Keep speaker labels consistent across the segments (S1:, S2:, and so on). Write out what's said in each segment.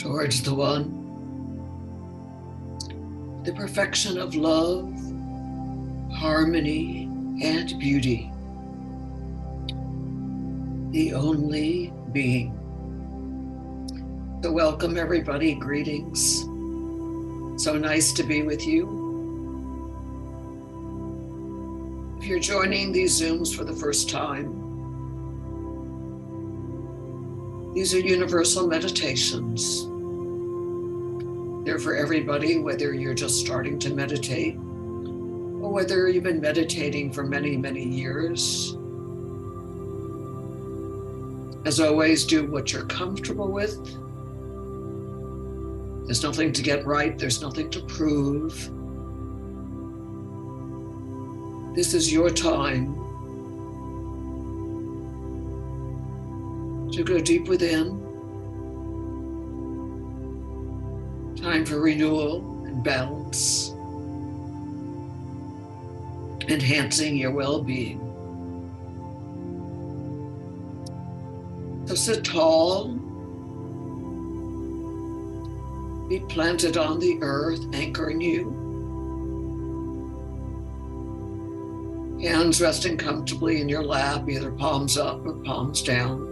S1: towards the one, the perfection of love, harmony, and beauty, the only being. So welcome everybody, greetings. So nice to be with you. If you're joining these Zooms for the first time, these are universal meditations. They're for everybody, whether you're just starting to meditate or whether you've been meditating for many, many years. As always, do what you're comfortable with. There's nothing to get right. There's nothing to prove. This is your time to go deep within. Time for renewal and balance, enhancing your well-being. So sit tall, be planted on the earth, anchoring you. Hands resting comfortably in your lap, either palms up or palms down.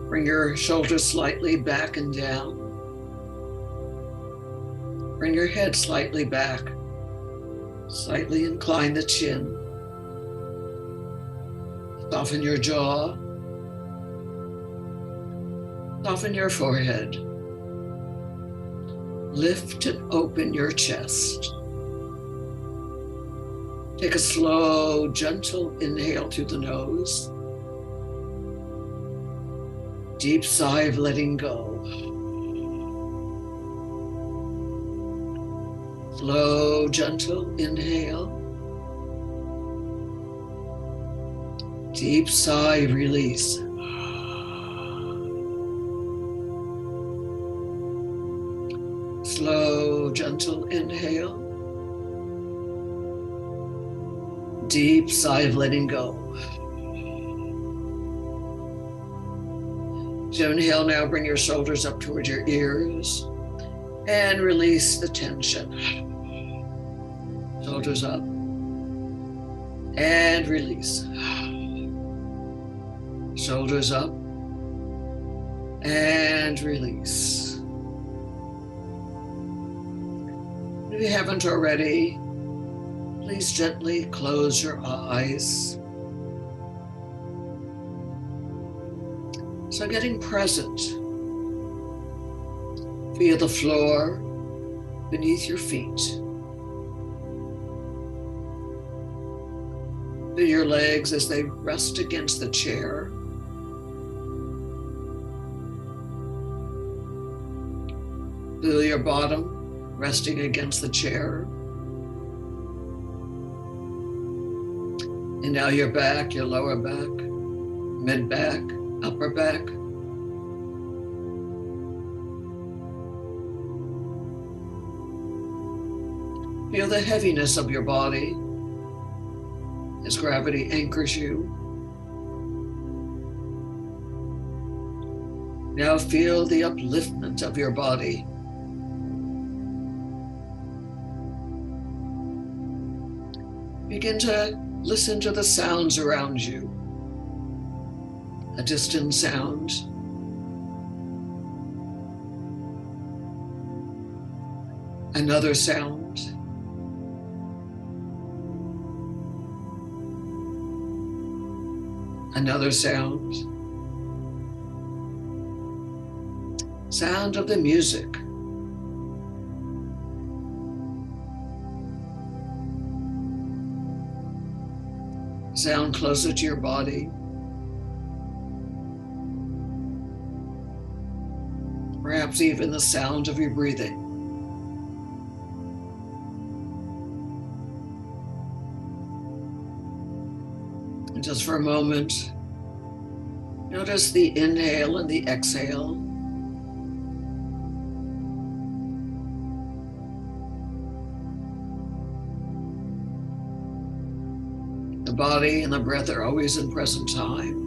S1: Bring your shoulders slightly back and down. Bring your head slightly back. Slightly incline the chin. Soften your jaw. Soften your forehead. Lift and open your chest. Take a slow, gentle inhale through the nose. Deep sigh of letting go. Slow, gentle inhale. Deep sigh, release. Slow, gentle inhale. Deep sigh of letting go. So inhale now, bring your shoulders up towards your ears and release the tension. Shoulders up and release. Shoulders up and release. If you haven't already, please gently close your eyes. So getting present, feel the floor beneath your feet. Feel your legs as they rest against the chair. Feel your bottom resting against the chair. And now your back, your lower back, mid back, upper back. Feel the heaviness of your body as gravity anchors you. Now feel the upliftment of your body. Begin to listen to the sounds around you. A distant sound. Another sound. Another sound. Sound of the music. Sound closer to your body. Perhaps even the sound of your breathing. And just for a moment, notice the inhale and the exhale. The body and the breath are always in present time.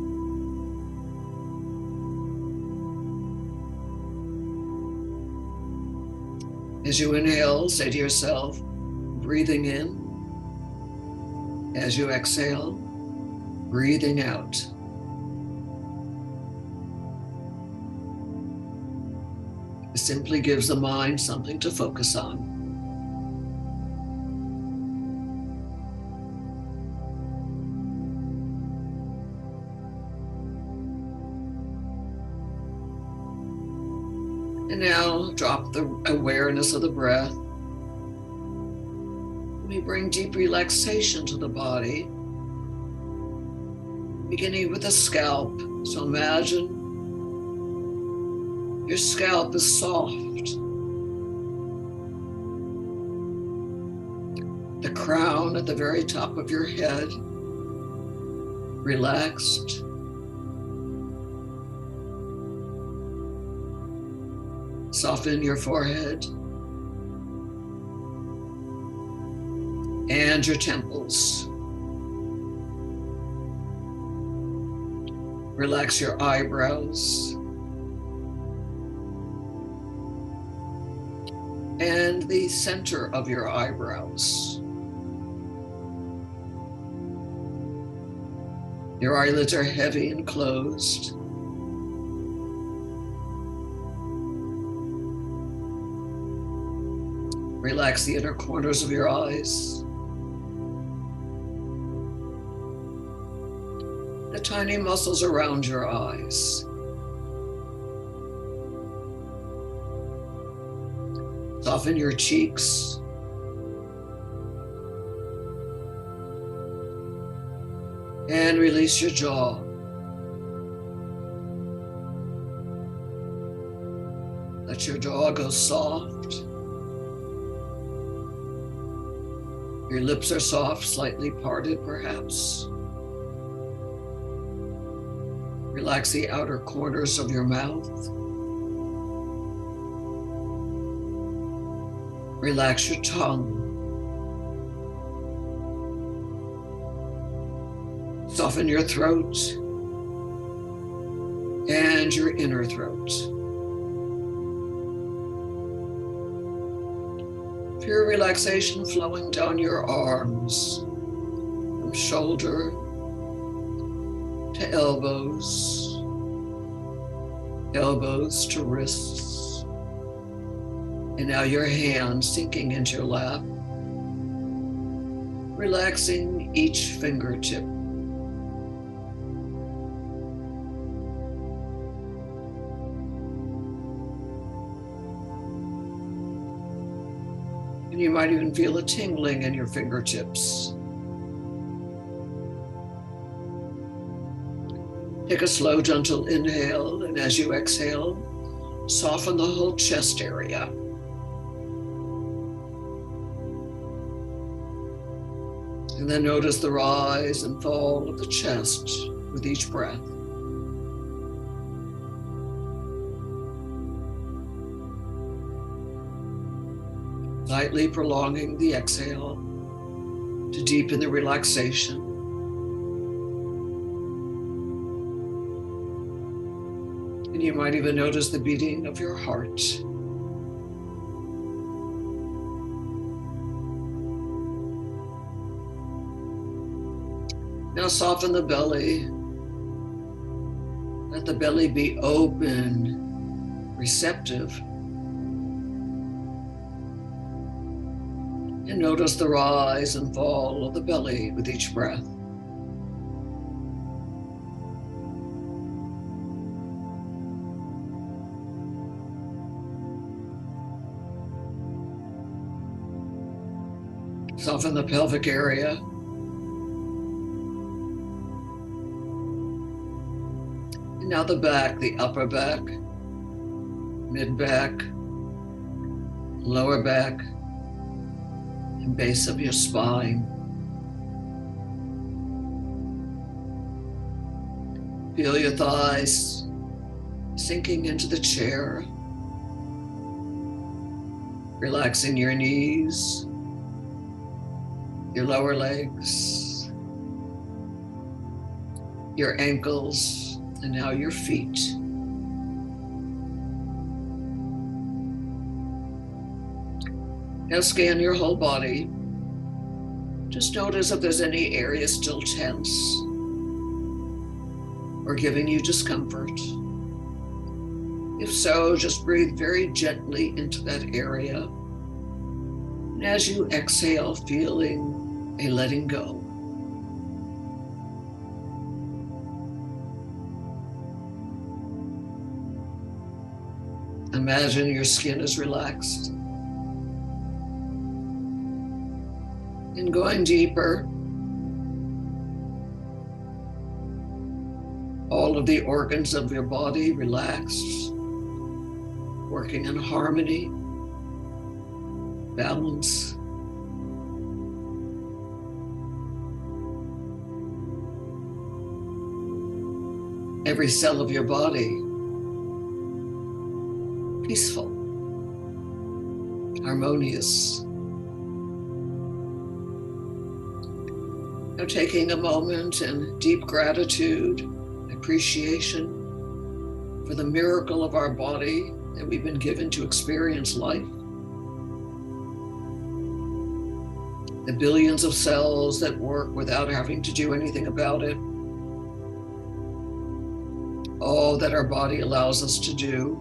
S1: As you inhale, say to yourself, breathing in. As you exhale, breathing out. It simply gives the mind something to focus on. And now drop the awareness of the breath. We bring deep relaxation to the body, beginning with the scalp. So imagine your scalp is soft. The crown at the very top of your head, relaxed. Soften your forehead and your temples. Relax your eyebrows and the center of your eyebrows. Your eyelids are heavy and closed. Relax the inner corners of your eyes. The tiny muscles around your eyes. Soften your cheeks. And release your jaw. Let your jaw go soft. Your lips are soft, slightly parted perhaps. Relax the outer corners of your mouth. Relax your tongue. Soften your throat and your inner throat. Pure relaxation flowing down your arms, from shoulder to elbows, elbows to wrists, and now your hands sinking into your lap, relaxing each fingertip. And you might even feel a tingling in your fingertips. Take a slow, gentle inhale, and as you exhale, soften the whole chest area. And then notice the rise and fall of the chest with each breath. Lightly prolonging the exhale to deepen the relaxation. And you might even notice the beating of your heart. Now soften the belly. Let the belly be open, receptive. And notice the rise and fall of the belly with each breath. Soften the pelvic area. And now the back, the upper back, mid back, lower back, and base of your spine. Feel your thighs sinking into the chair, relaxing your knees, your lower legs, your ankles, and now your feet. Now scan your whole body. Just notice if there's any area still tense or giving you discomfort. If so, just breathe very gently into that area. And as you exhale, feeling a letting go. Imagine your skin is relaxed. And going deeper, all of the organs of your body relaxed, working in harmony, balance. Every cell of your body peaceful, harmonious. Now taking a moment in deep gratitude, appreciation for the miracle of our body that we've been given to experience life. The billions of cells that work without having to do anything about it. All that our body allows us to do.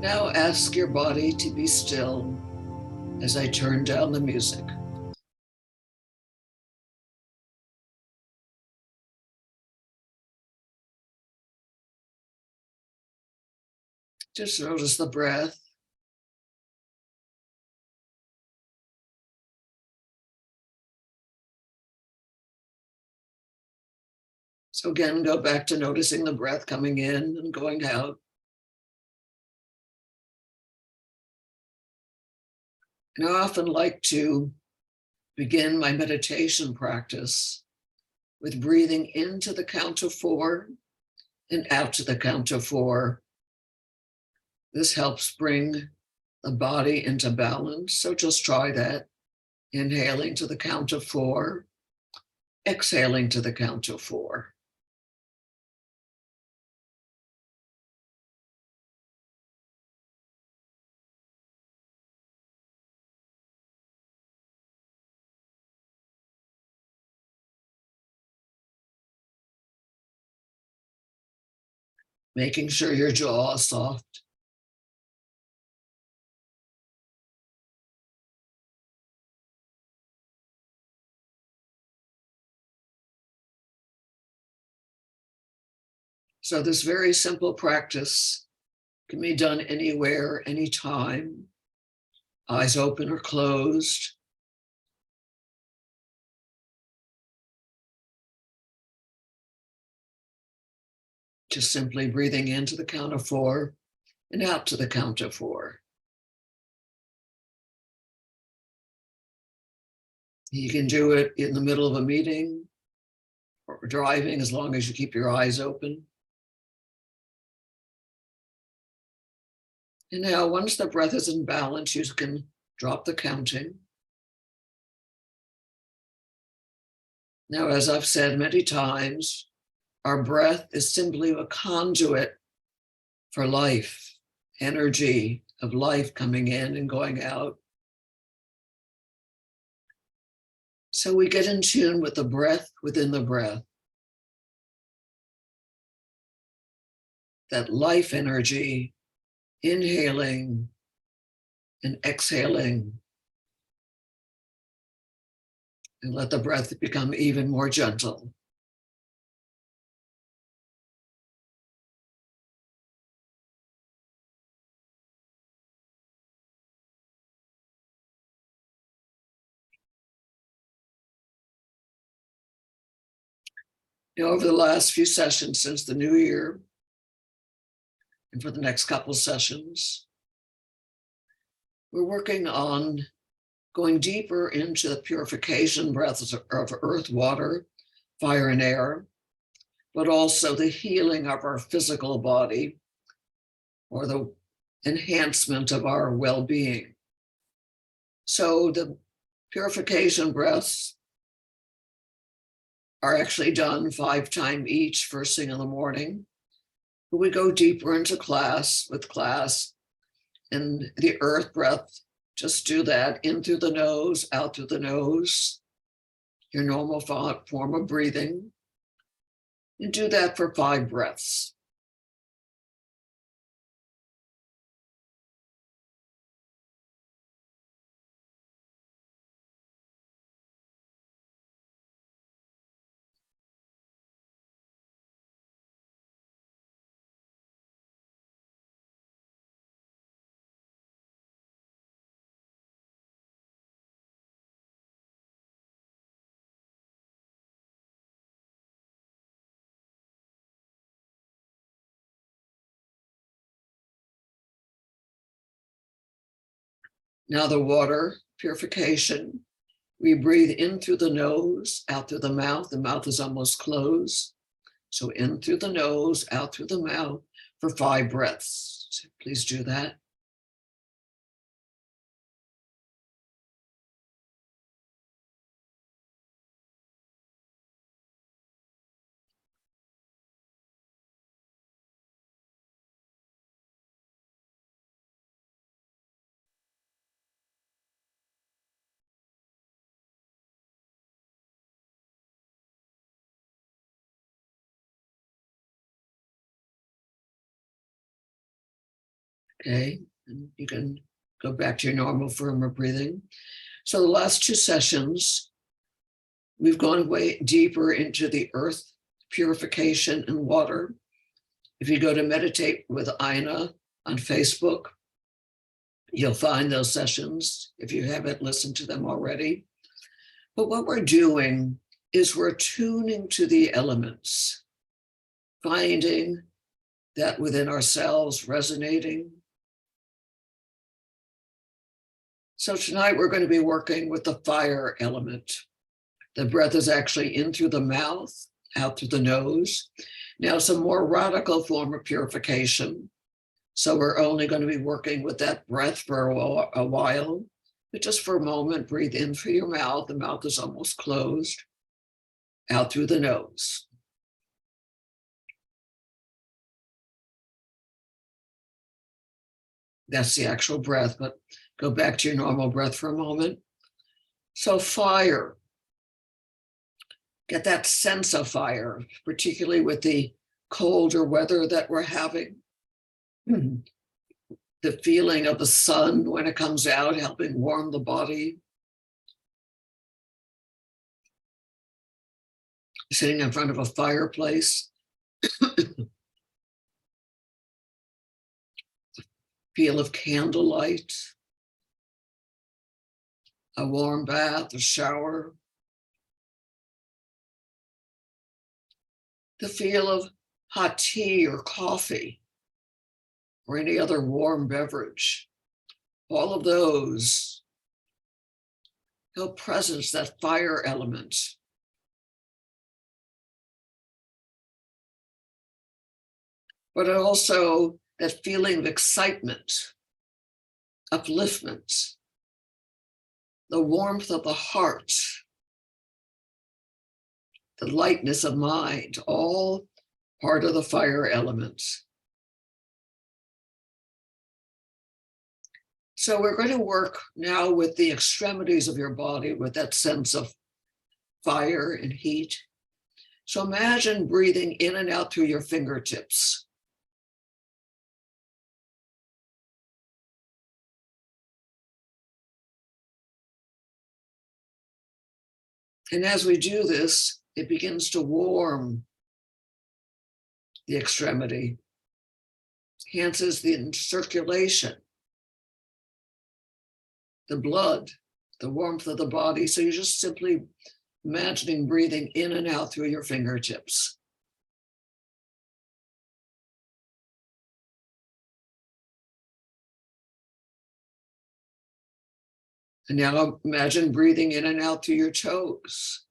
S1: Now ask your body to be still as I turn down the music. Just notice the breath. So again, go back to noticing the breath coming in and going out. And I often like to begin my meditation practice with breathing into the count of 4 and out to the count of 4. This helps bring the body into balance. So just try that. Inhaling to the count of 4, exhaling to the count of 4. Making sure your jaw is soft. So this very simple practice can be done anywhere, anytime, eyes open or closed. Just simply breathing into the count of 4 and out to the count of 4. You can do it in the middle of a meeting or driving, as long as you keep your eyes open. And now, once the breath is in balance, you can drop the counting. Now, as I've said many times, our breath is simply a conduit for life, energy of life coming in and going out. So we get in tune with the breath within the breath. That life energy, inhaling and exhaling. And let the breath become even more gentle. Over the last few sessions since the new year, and for the next couple sessions, we're working on going deeper into the purification breaths of earth, water, fire, and air, but also the healing of our physical body or the enhancement of our well-being. So the purification breaths are actually done 5 times each, first thing in the morning. But we go deeper into class. And the earth breath, just do that in through the nose, out through the nose, your normal form of breathing. And do that for 5 breaths. Now the water purification. We breathe in through the nose, out through the mouth. The mouth is almost closed. So in through the nose, out through the mouth for 5 breaths. So please do that. Okay, and you can go back to your normal form of breathing. So the last 2 sessions, we've gone way deeper into the earth purification and water. If you go to Meditate with Ina on Facebook, you'll find those sessions if you haven't listened to them already. But what we're doing is we're tuning to the elements, finding that within ourselves resonating. So tonight we're going to be working with the fire element. The breath is actually in through the mouth, out through the nose. Now, some more radical form of purification. So we're only going to be working with that breath for a while, but just for a moment, breathe in through your mouth. The mouth is almost closed, out through the nose. That's the actual breath, but go back to your normal breath for a moment. So fire, get that sense of fire, particularly with the colder weather that we're having. The feeling of the sun when it comes out, helping warm the body. Sitting in front of a fireplace. Feel of candlelight. A warm bath, a shower. The feel of hot tea or coffee or any other warm beverage. All of those help presence that fire element. But also that feeling of excitement, upliftment, the warmth of the heart, the lightness of mind, all part of the fire element. So we're going to work now with the extremities of your body with that sense of fire and heat. So imagine breathing in and out through your fingertips. And as we do this, it begins to warm the extremity, enhances the circulation, the blood, the warmth of the body. So you're just simply imagining breathing in and out through your fingertips. And now imagine breathing in and out through your toes.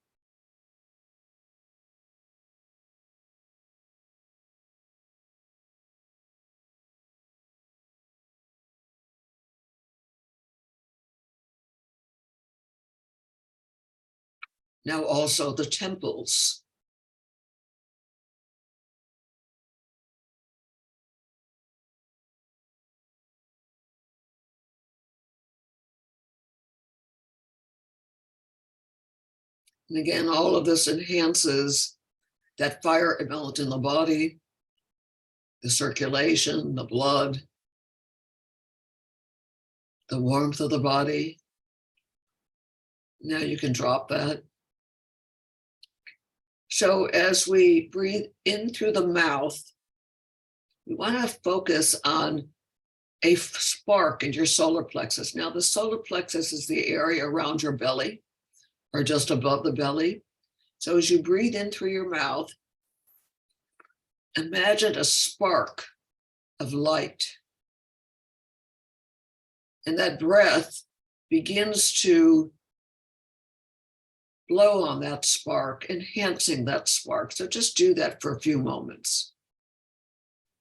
S1: Now also the temples. And again, all of this enhances that fire element in the body, the circulation, the blood, the warmth of the body. Now you can drop that. So as we breathe in through the mouth, we want to focus on a spark in your solar plexus. Now, the solar plexus is the area around your belly or just above the belly. So as you breathe in through your mouth, imagine a spark of light. And that breath begins to blow on that spark, enhancing that spark. So just do that for a few moments.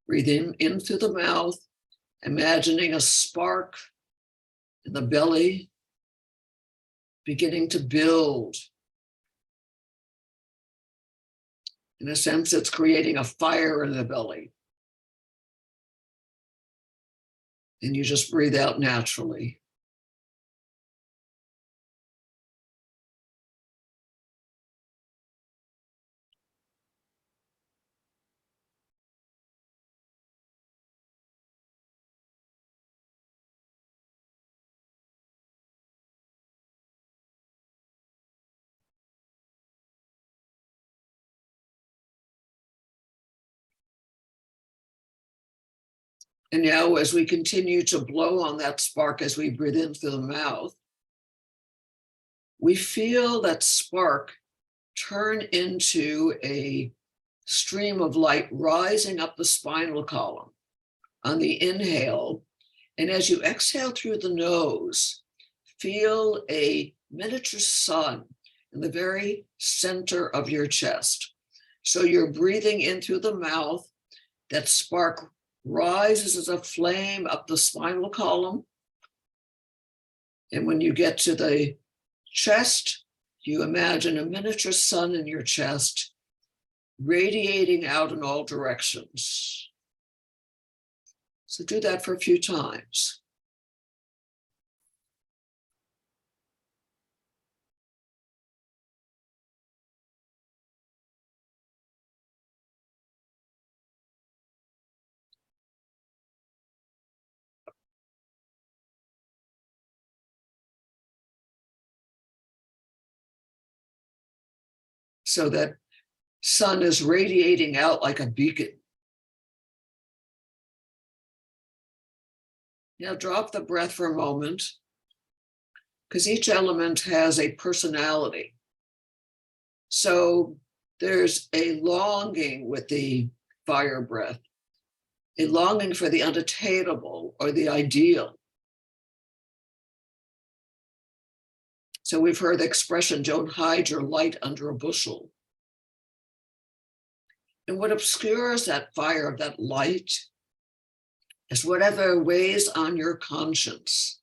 S1: Breathe in through the mouth, imagining a spark in the belly, beginning to build. In a sense, it's creating a fire in the belly. And you just breathe out naturally. And now, as we continue to blow on that spark as we breathe in through the mouth, we feel that spark turn into a stream of light rising up the spinal column on the inhale. And as you exhale through the nose, feel a miniature sun in the very center of your chest. So you're breathing in through the mouth, that spark rises as a flame up the spinal column. And when you get to the chest, you imagine a miniature sun in your chest, radiating out in all directions. So do that for a few times. So that sun is radiating out like a beacon. Now drop the breath for a moment, because each element has a personality. So there's a longing with the fire breath, a longing for the unattainable or the ideal. So we've heard the expression, don't hide your light under a bushel. And what obscures that fire of that light is whatever weighs on your conscience.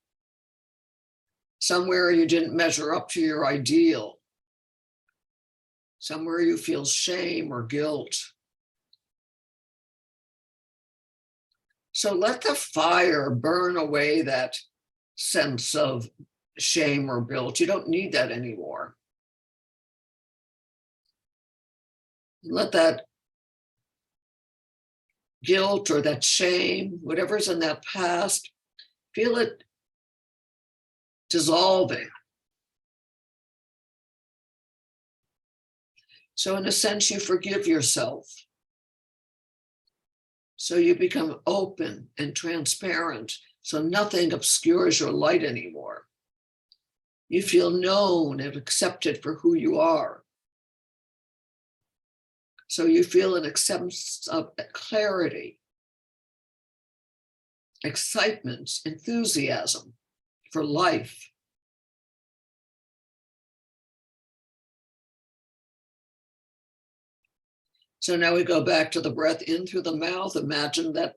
S1: Somewhere you didn't measure up to your ideal. Somewhere you feel shame or guilt. So let the fire burn away that sense of shame or guilt. You don't need that anymore. Let that guilt or that shame, whatever's in that past, feel it dissolving. So in a sense, you forgive yourself. So you become open and transparent, so nothing obscures your light anymore. You feel known and accepted for who you are. So you feel an acceptance of clarity, excitement, enthusiasm for life. So now we go back to the breath in through the mouth. Imagine that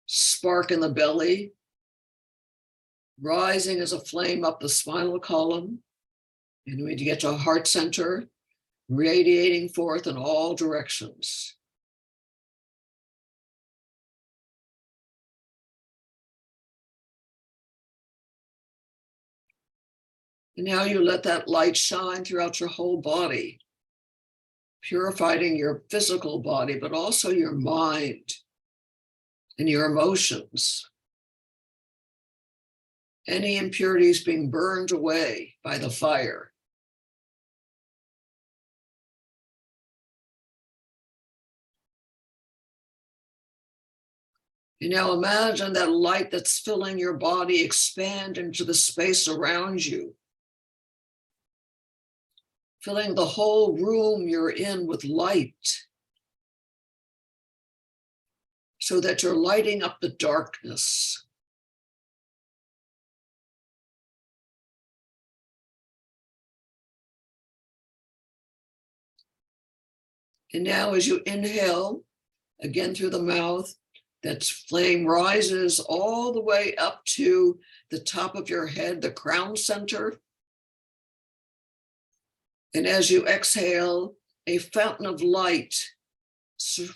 S1: spark in the belly, rising as a flame up the spinal column. And we get to a heart center, radiating forth in all directions. And now you let that light shine throughout your whole body, purifying your physical body, but also your mind and your emotions. Any impurities being burned away by the fire. And now imagine that light that's filling your body expand into the space around you, filling the whole room you're in with light, so that you're lighting up the darkness. And now as you inhale, again through the mouth, that flame rises all the way up to the top of your head, the crown center. And as you exhale, a fountain of light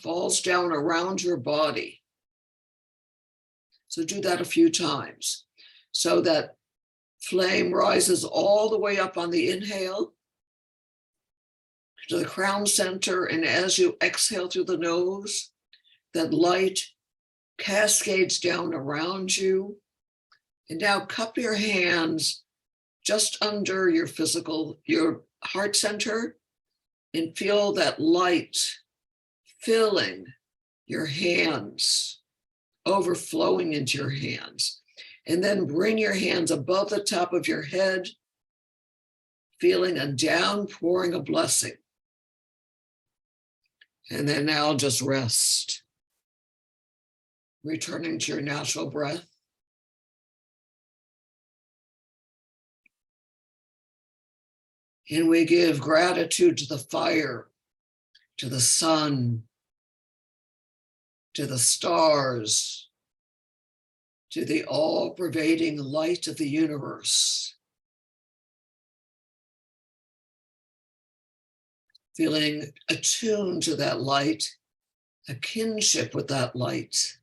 S1: falls down around your body. So do that a few times. So that flame rises all the way up on the inhale to the crown center. And as you exhale through the nose, that light cascades down around you. And now cup your hands just under your heart center, and feel that light filling your hands, overflowing into your hands. And then bring your hands above the top of your head, feeling a downpouring of blessing. And then now just rest, returning to your natural breath. And we give gratitude to the fire, to the sun, to the stars, to the all-pervading light of the universe. Feeling attuned to that light, a kinship with that light.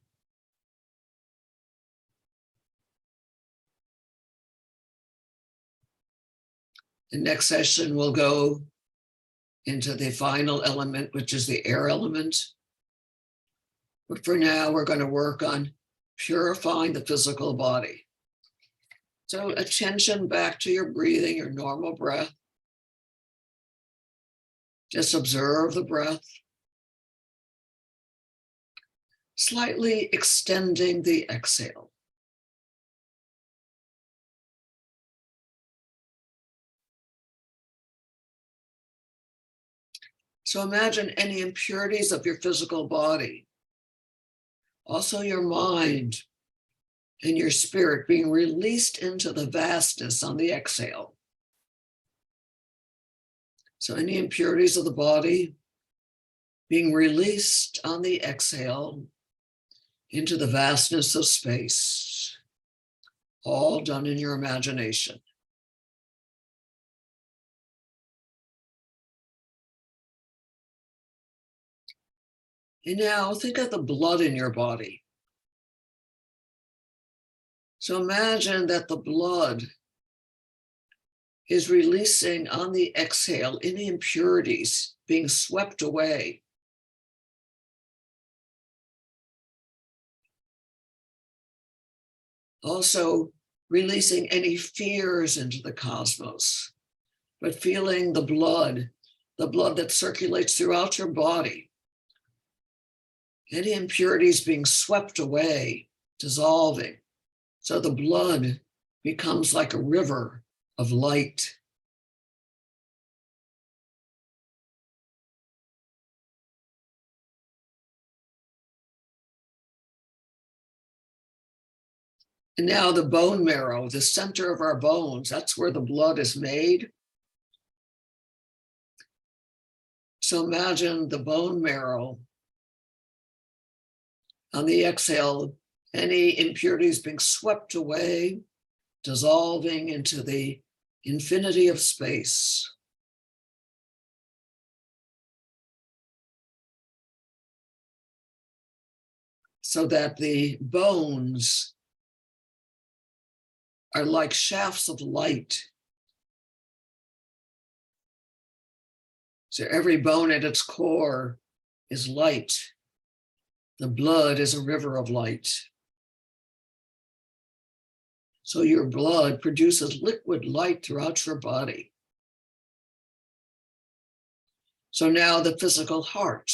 S1: The next session will go into the final element, which is the air element. But for now, we're going to work on purifying the physical body. So attention back to your breathing, your normal breath. Just observe the breath. Slightly extending the exhale. So imagine any impurities of your physical body, also your mind and your spirit being released into the vastness on the exhale. So any impurities of the body being released on the exhale into the vastness of space, all done in your imagination. And now think of the blood in your body. So imagine that the blood is releasing on the exhale any impurities being swept away. Also releasing any fears into the cosmos, but feeling the blood that circulates throughout your body. Any impurities being swept away, dissolving. So the blood becomes like a river of light. And now the bone marrow, the center of our bones, that's where the blood is made. So imagine the bone marrow on the exhale, any impurities being swept away, dissolving into the infinity of space. So that the bones are like shafts of light So every bone at its core is light. The blood is a river of light. So your blood produces liquid light throughout your body. So now the physical heart,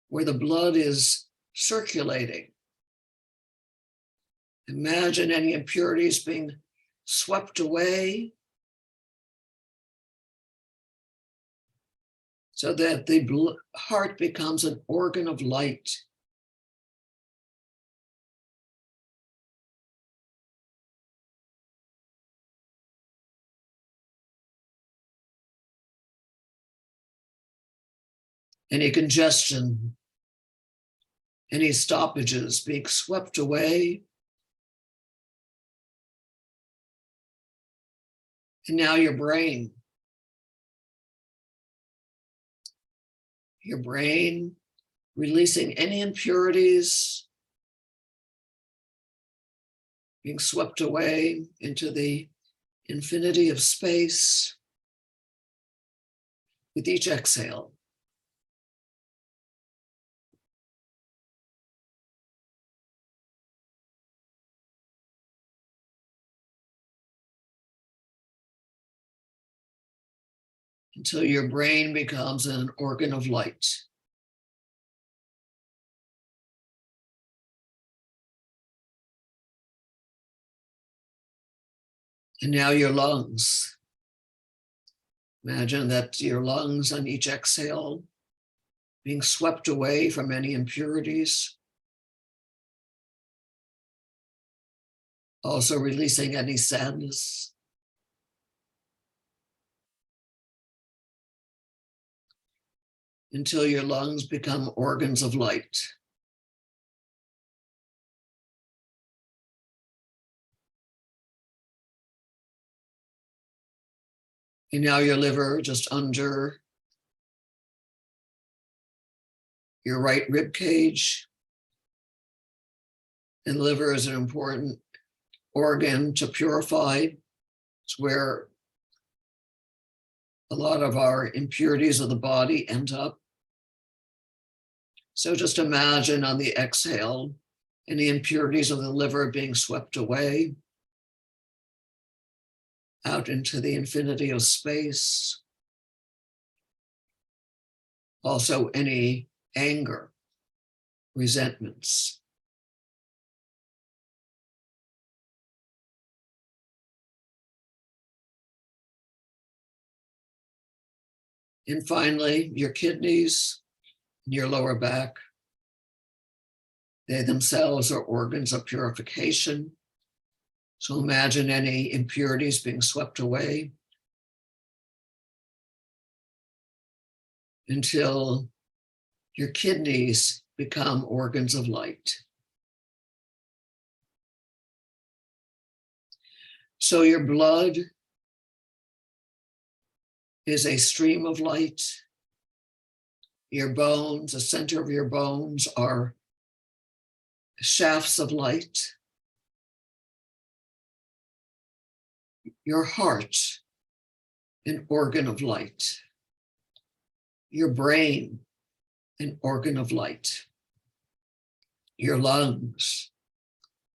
S1: where the blood is circulating. Imagine any impurities being swept away so that the heart becomes an organ of light. Any congestion, any stoppages being swept away. And now your brain releasing any impurities, being swept away into the infinity of space with each exhale. Until your brain becomes an organ of light. And now your lungs. Imagine that your lungs on each exhale being swept away from any impurities. Also releasing any sadness. Until your lungs become organs of light. And now your liver just under your right rib cage. And liver is an important organ to purify. It's where a lot of our impurities of the body end up. So just imagine on the exhale, any impurities of the liver being swept away out into the infinity of space. Also any anger, resentments. And finally, your kidneys, your lower back, they themselves are organs of purification. So imagine any impurities being swept away until your kidneys become organs of light. So your blood is a stream of light. Your bones, the center of your bones, are shafts of light. Your heart, an organ of light. Your brain, an organ of light. Your lungs,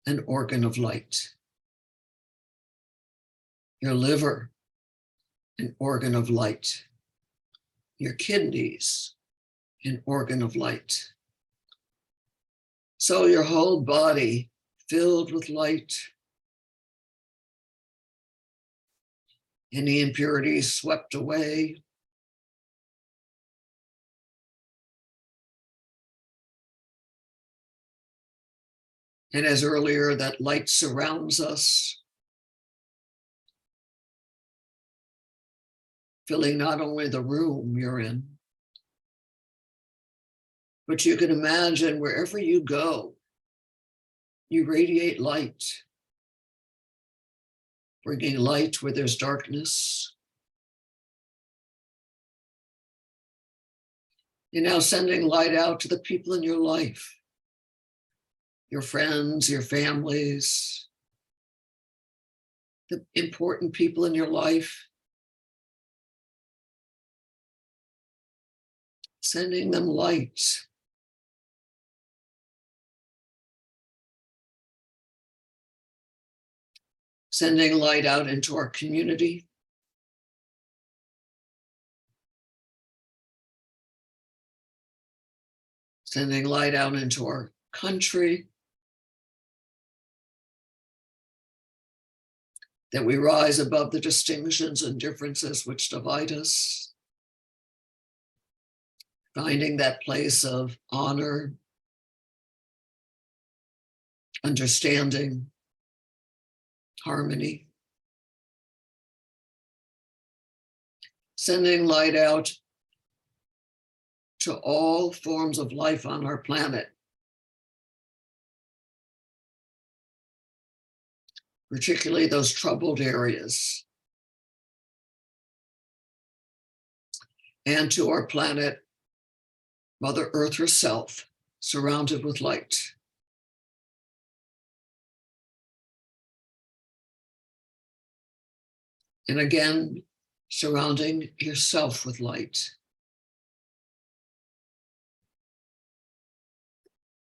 S1: an organ of light. Your liver, an organ of light. Your kidneys, an organ of light. So your whole body filled with light. Any impurities swept away. And as earlier, that light surrounds us, filling not only the room you're in, but you can imagine wherever you go, you radiate light, bringing light where there's darkness. You're now sending light out to the people in your life, your friends, your families, the important people in your life. sending them light. Sending light out into our community. Sending light out into our country. That we rise above the distinctions and differences which divide us. Finding that place of honor, understanding, harmony. Sending light out to all forms of life on our planet. Particularly those troubled areas. And to our planet, Mother Earth herself, surrounded with light. And again, surrounding yourself with light.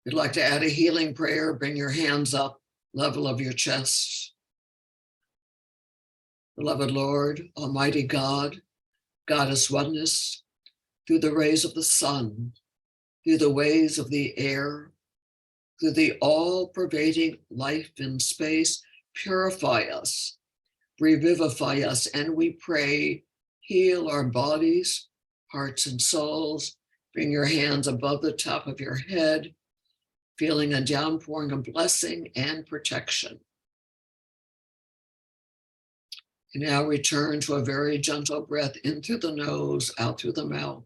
S1: If you'd like to add a healing prayer, bring your hands up, level of your chest. Beloved Lord, Almighty God, Goddess Oneness, through the rays of the sun, through the ways of the air, through the all-pervading life in space, purify us, revivify us, and we pray, heal our bodies, hearts, and souls. Bring your hands above the top of your head, feeling a downpouring of blessing and protection. And now return to a very gentle breath in through the nose, out through the mouth.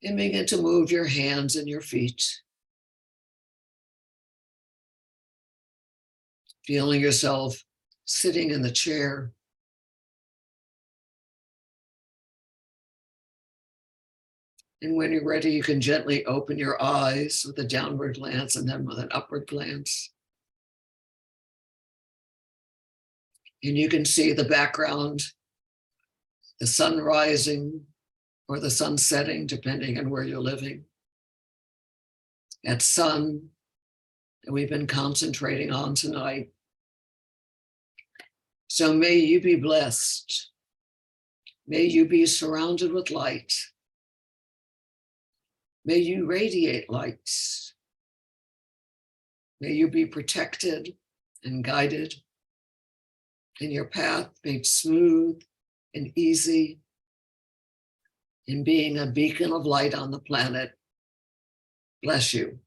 S1: And begin to move your hands and your feet. Feeling yourself sitting in the chair. And when you're ready, you can gently open your eyes with a downward glance and then with an upward glance. And you can see the background, the sun rising or the sun setting, depending on where you're living. That sun that we've been concentrating on tonight. So may you be blessed. May you be surrounded with light. May you radiate light. May you be protected and guided, and your path made smooth and easy in being a beacon of light on the planet. Bless you.